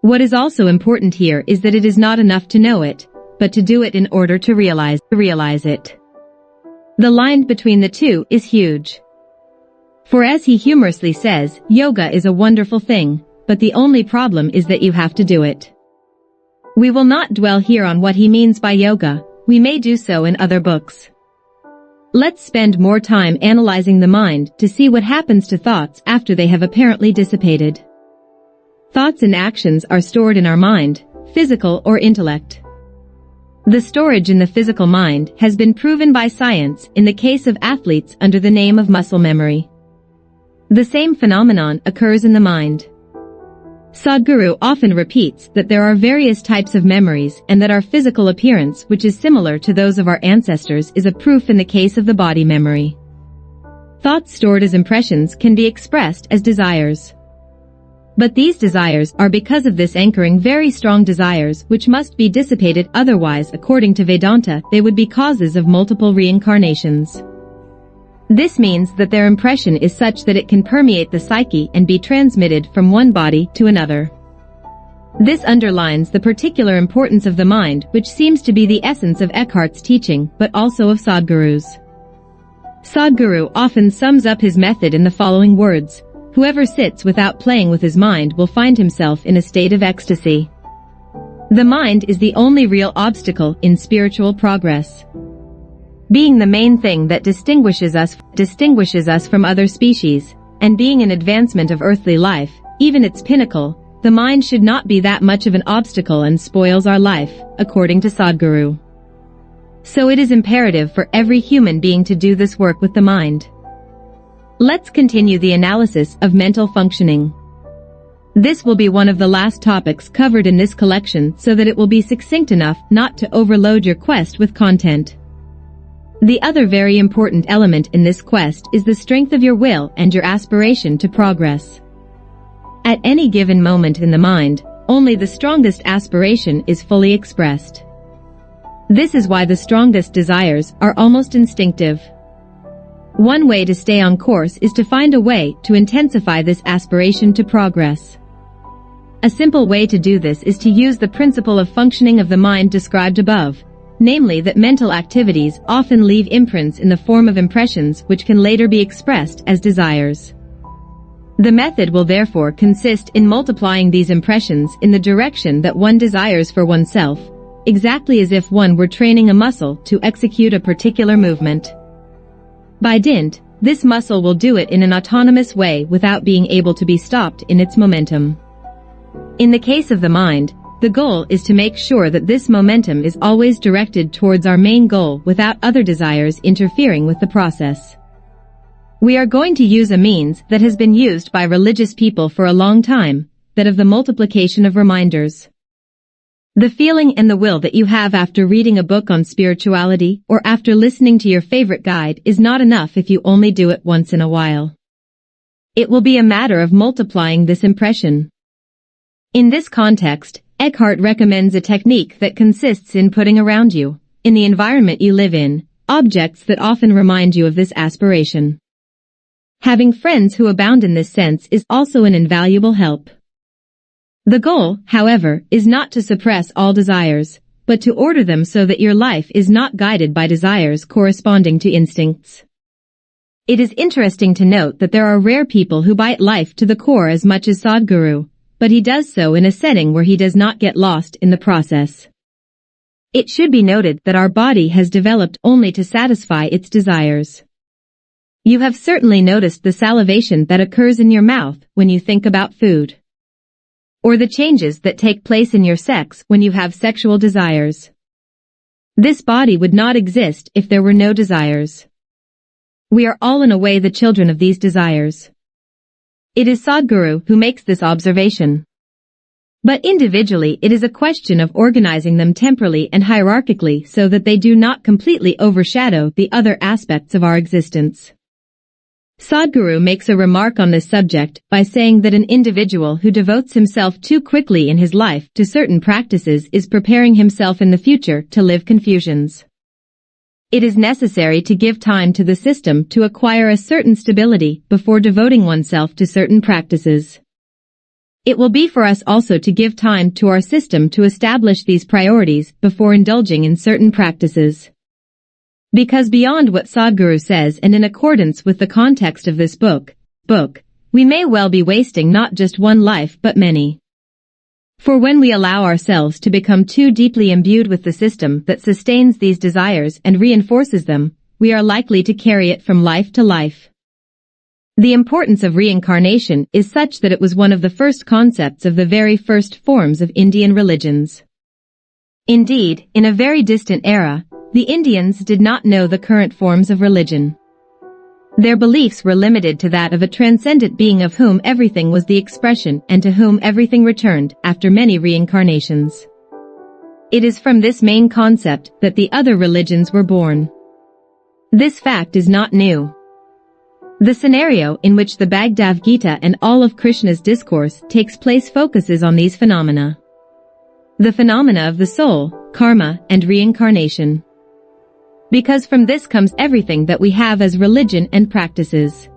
What is also important here is that it is not enough to know it, but to do it in order to realize it. The line between the two is huge. For as he humorously says, yoga is a wonderful thing, but the only problem is that you have to do it. We will not dwell here on what he means by yoga, we may do so in other books. Let's spend more time analyzing the mind to see what happens to thoughts after they have apparently dissipated. Thoughts and actions are stored in our mind, physical or intellect. The storage in the physical mind has been proven by science in the case of athletes under the name of muscle memory. The same phenomenon occurs in the mind. Sadhguru often repeats that there are various types of memories and that our physical appearance, which is similar to those of our ancestors, is a proof in the case of the body memory. Thoughts stored as impressions can be expressed as desires. But these desires are, because of this anchoring, very strong desires which must be dissipated, otherwise, according to Vedanta, they would be causes of multiple reincarnations. This means that their impression is such that it can permeate the psyche and be transmitted from one body to another. This underlines the particular importance of the mind, which seems to be the essence of Eckhart's teaching, but also of Sadhguru's. Sadhguru often sums up his method in the following words: "Whoever sits without playing with his mind will find himself in a state of ecstasy." The mind is the only real obstacle in spiritual progress. Being the main thing that distinguishes us from other species, and being an advancement of earthly life, even its pinnacle, the mind should not be that much of an obstacle and spoils our life, according to Sadhguru. So it is imperative for every human being to do this work with the mind. Let's continue the analysis of mental functioning. This will be one of the last topics covered in this collection, so that it will be succinct enough not to overload your quest with content. The other very important element in this quest is the strength of your will and your aspiration to progress. At any given moment in the mind, only the strongest aspiration is fully expressed. This is why the strongest desires are almost instinctive. One way to stay on course is to find a way to intensify this aspiration to progress. A simple way to do this is to use the principle of functioning of the mind described above, namely that mental activities often leave imprints in the form of impressions which can later be expressed as desires. The method will therefore consist in multiplying these impressions in the direction that one desires for oneself, exactly as if one were training a muscle to execute a particular movement. By dint, this muscle will do it in an autonomous way without being able to be stopped in its momentum. In the case of the mind, the goal is to make sure that this momentum is always directed towards our main goal without other desires interfering with the process. We are going to use a means that has been used by religious people for a long time, that of the multiplication of reminders. The feeling and the will that you have after reading a book on spirituality or after listening to your favorite guide is not enough if you only do it once in a while. It will be a matter of multiplying this impression. In this context, Eckhart recommends a technique that consists in putting around you, in the environment you live in, objects that often remind you of this aspiration. Having friends who abound in this sense is also an invaluable help. The goal, however, is not to suppress all desires, but to order them so that your life is not guided by desires corresponding to instincts. It is interesting to note that there are rare people who bite life to the core as much as Sadhguru, but he does so in a setting where he does not get lost in the process. It should be noted that our body has developed only to satisfy its desires. You have certainly noticed the salivation that occurs in your mouth when you think about food, or the changes that take place in your sex when you have sexual desires. This body would not exist if there were no desires. We are all in a way the children of these desires. It is Sadhguru who makes this observation. But individually it is a question of organizing them temporally and hierarchically so that they do not completely overshadow the other aspects of our existence. Sadhguru makes a remark on this subject by saying that an individual who devotes himself too quickly in his life to certain practices is preparing himself in the future to live confusions. It is necessary to give time to the system to acquire a certain stability before devoting oneself to certain practices. It will be for us also to give time to our system to establish these priorities before indulging in certain practices. Because beyond what Sadhguru says and in accordance with the context of this book, we may well be wasting not just one life but many. For when we allow ourselves to become too deeply imbued with the system that sustains these desires and reinforces them, we are likely to carry it from life to life. The importance of reincarnation is such that it was one of the first concepts of the very first forms of Indian religions. Indeed, in a very distant era, the Indians did not know the current forms of religion. Their beliefs were limited to that of a transcendent being of whom everything was the expression and to whom everything returned after many reincarnations. It is from this main concept that the other religions were born. This fact is not new. The scenario in which the Bhagavad Gita and all of Krishna's discourse takes place focuses on these phenomena. The phenomena of the soul, karma, and reincarnation. Because from this comes everything that we have as religion and practices.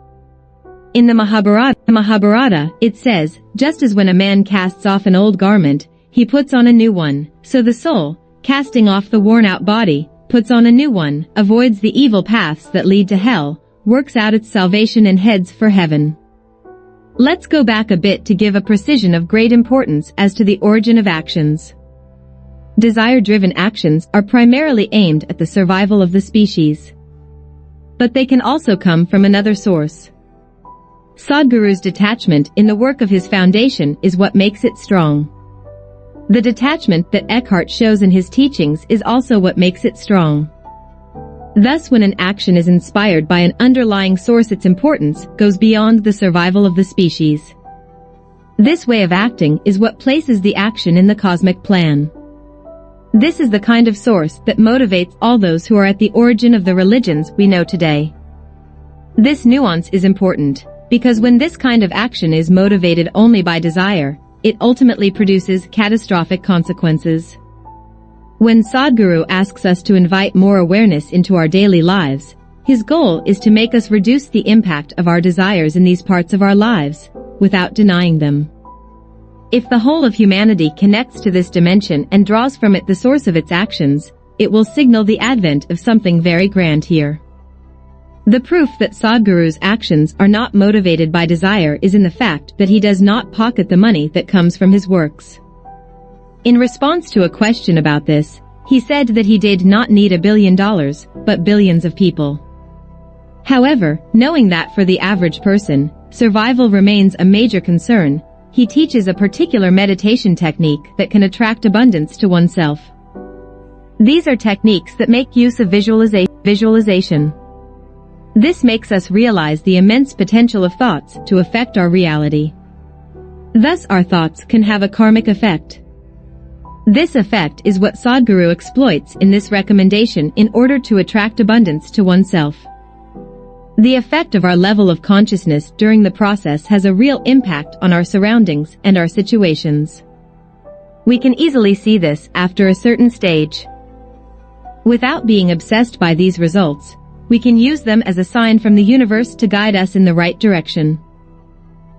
In the Mahabharata, it says, just as when a man casts off an old garment, he puts on a new one, so the soul, casting off the worn-out body, puts on a new one, avoids the evil paths that lead to hell, works out its salvation and heads for heaven. Let's go back a bit to give a precision of great importance as to the origin of actions. Desire-driven actions are primarily aimed at the survival of the species. But they can also come from another source. Sadhguru's detachment in the work of his foundation is what makes it strong. The detachment that Eckhart shows in his teachings is also what makes it strong. Thus, when an action is inspired by an underlying source, its importance goes beyond the survival of the species. This way of acting is what places the action in the cosmic plan. This is the kind of source that motivates all those who are at the origin of the religions we know today. This nuance is important, because when this kind of action is motivated only by desire, it ultimately produces catastrophic consequences. When Sadhguru asks us to invite more awareness into our daily lives, his goal is to make us reduce the impact of our desires in these parts of our lives, without denying them. If the whole of humanity connects to this dimension and draws from it the source of its actions, it will signal the advent of something very grand here. The proof that Sadhguru's actions are not motivated by desire is in the fact that he does not pocket the money that comes from his works. In response to a question about this, he said that he did not need $1 billion, but billions of people. However, knowing that for the average person, survival remains a major concern, he teaches a particular meditation technique that can attract abundance to oneself. These are techniques that make use of visualization. This makes us realize the immense potential of thoughts to affect our reality. Thus our thoughts can have a karmic effect. This effect is what Sadhguru exploits in this recommendation in order to attract abundance to oneself. The effect of our level of consciousness during the process has a real impact on our surroundings and our situations. We can easily see this after a certain stage. Without being obsessed by these results, we can use them as a sign from the universe to guide us in the right direction.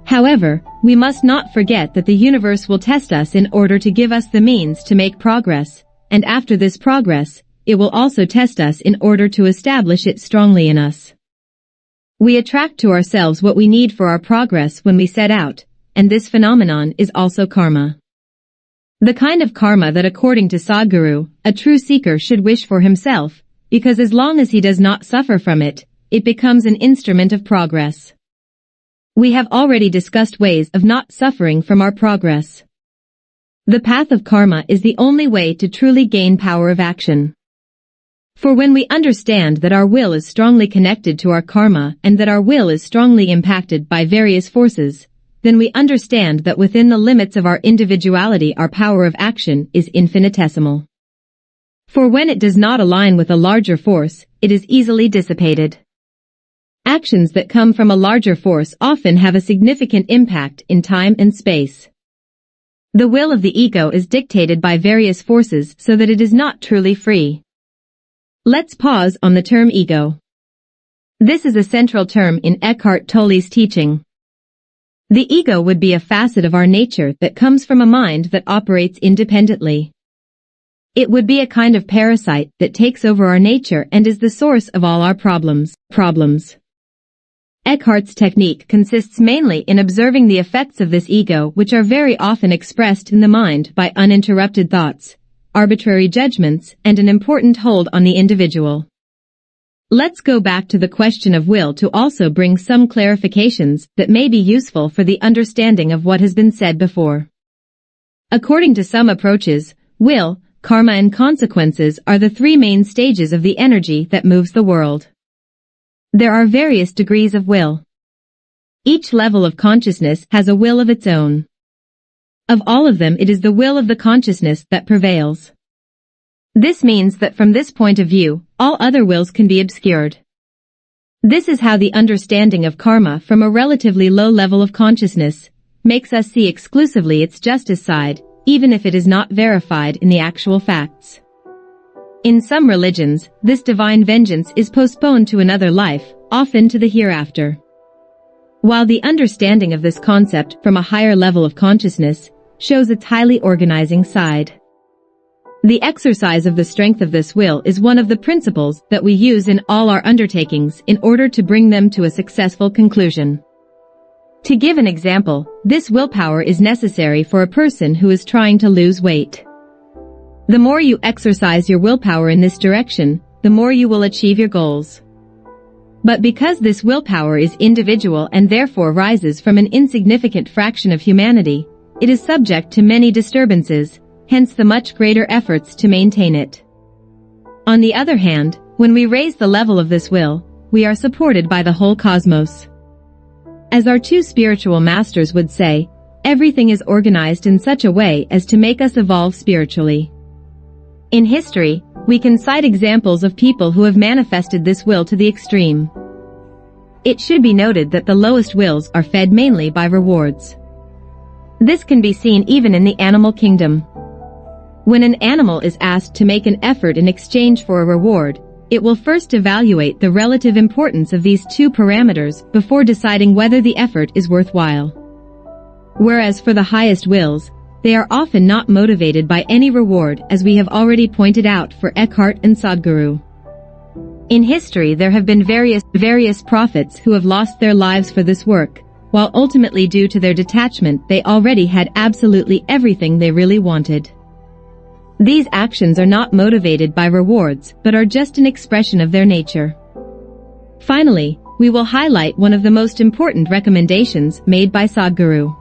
However, we must not forget that the universe will test us in order to give us the means to make progress, and after this progress, it will also test us in order to establish it strongly in us. We attract to ourselves what we need for our progress when we set out, and this phenomenon is also karma. The kind of karma that according to Sadhguru, a true seeker should wish for himself, because as long as he does not suffer from it, it becomes an instrument of progress. We have already discussed ways of not suffering from our progress. The path of karma is the only way to truly gain power of action. For when we understand that our will is strongly connected to our karma and that our will is strongly impacted by various forces, then we understand that within the limits of our individuality our power of action is infinitesimal. For when it does not align with a larger force, it is easily dissipated. Actions that come from a larger force often have a significant impact in time and space. The will of the ego is dictated by various forces so that it is not truly free. Let's pause on the term ego. This is a central term in Eckhart Tolle's teaching. The ego would be a facet of our nature that comes from a mind that operates independently. It would be a kind of parasite that takes over our nature and is the source of all our problems. Eckhart's technique consists mainly in observing the effects of this ego, which are very often expressed in the mind by uninterrupted thoughts, arbitrary judgments, and an important hold on the individual. Let's go back to the question of will to also bring some clarifications that may be useful for the understanding of what has been said before. According to some approaches, will, karma and consequences are the three main stages of the energy that moves the world. There are various degrees of will. Each level of consciousness has a will of its own. Of all of them, it is the will of the consciousness that prevails. This means that from this point of view, all other wills can be obscured. This is how the understanding of karma from a relatively low level of consciousness makes us see exclusively its justice side, even if it is not verified in the actual facts. In some religions, this divine vengeance is postponed to another life, often to the hereafter. While the understanding of this concept from a higher level of consciousness shows its highly organizing side. The exercise of the strength of this will is one of the principles that we use in all our undertakings in order to bring them to a successful conclusion. To give an example, this willpower is necessary for a person who is trying to lose weight. The more you exercise your willpower in this direction, the more you will achieve your goals. But because this willpower is individual and therefore rises from an insignificant fraction of humanity, it is subject to many disturbances, hence the much greater efforts to maintain it. On the other hand, when we raise the level of this will, we are supported by the whole cosmos. As our two spiritual masters would say, everything is organized in such a way as to make us evolve spiritually. In history, we can cite examples of people who have manifested this will to the extreme. It should be noted that the lowest wills are fed mainly by rewards. This can be seen even in the animal kingdom. When an animal is asked to make an effort in exchange for a reward, it will first evaluate the relative importance of these two parameters before deciding whether the effort is worthwhile. Whereas for the highest wills, they are often not motivated by any reward, as we have already pointed out for Eckhart and Sadhguru. In history there have been various prophets who have lost their lives for this work, while ultimately due to their detachment they already had absolutely everything they really wanted. These actions are not motivated by rewards, but are just an expression of their nature. Finally, we will highlight one of the most important recommendations made by Sadhguru.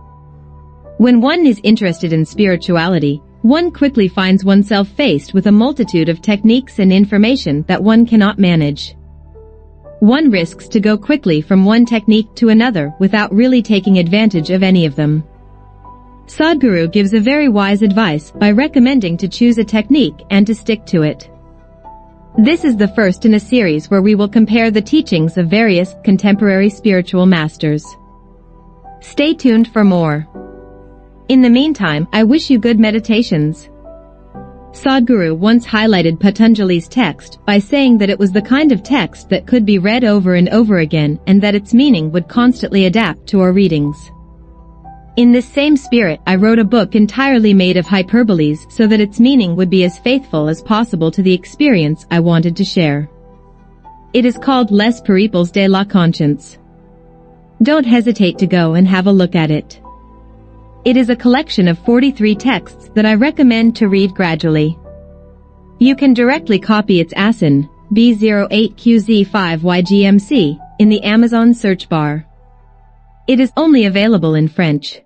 When one is interested in spirituality, one quickly finds oneself faced with a multitude of techniques and information that one cannot manage. One risks to go quickly from one technique to another without really taking advantage of any of them. Sadhguru gives a very wise advice by recommending to choose a technique and to stick to it. This is the first in a series where we will compare the teachings of various contemporary spiritual masters. Stay tuned for more. In the meantime, I wish you good meditations. Sadhguru once highlighted Patanjali's text by saying that it was the kind of text that could be read over and over again and that its meaning would constantly adapt to our readings. In this same spirit, I wrote a book entirely made of hyperboles so that its meaning would be as faithful as possible to the experience I wanted to share. It is called Les Periples de la Conscience. Don't hesitate to go and have a look at it. It is a collection of 43 texts that I recommend to read gradually. You can directly copy its ASIN, B08QZ5YGMC, in the Amazon search bar. It is only available in French.